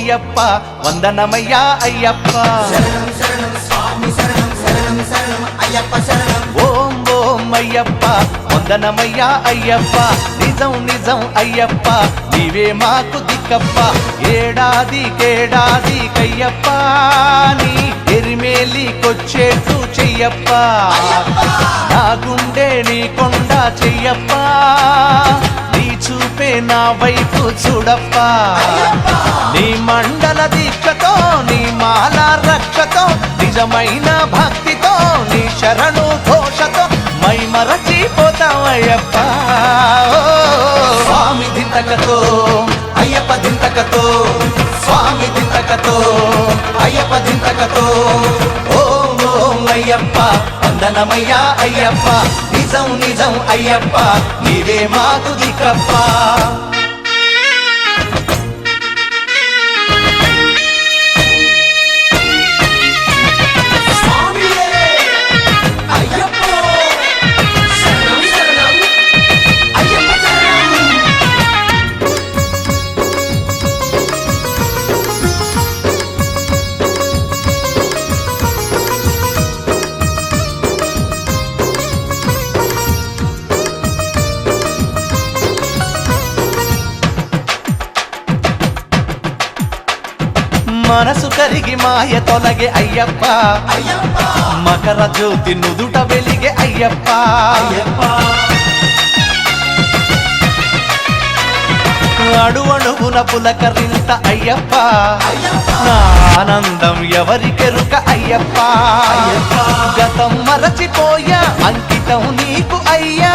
అయ్యప్ప వందనమయ్యా అయ్యప్ప ఓం ఓం అయ్యప్ప వందనమయ్యా అయ్యప్ప నిజం నిజం అయ్యప్ప నీవే మాకు దిక్కప్ప ఏడాదికేడాది కయ్యప్ప నీ ఎరిమేలికొచ్చేట్టు చెయ్యప్ప నా గుండె నీ కొండ చెయ్యప్ప చూపే నా వైపు చూడప్ప నీ మండల దీక్షతో నీ మాల రక్షతో నిజమైన భక్తితో నీ శరణు ఘోషతో మై మరచిపోతావయ్యప్ప స్వామి దింతకతో అయ్యప్ప దింతకతో స్వామి దింతకతో అయ్యప్ప దింతకతో ఓం ఓం అయ్యప్ప వందనమయ్యా అయ్యప్ప నిజం నిజం అయ్యప్ప నీవే మాకు దిక్కప్ప మనసు కరిగి మాయ తొలగే అయ్యప్ప మకర జ్యోతి నుదుట వెలిగే అయ్యప్ప అడువడుగున పులకరింత అయ్యప్ప నా ఆనందం ఎవరికెరుక అయ్యప్ప గతం మరచిపోయా అంకితం నీకు అయ్యా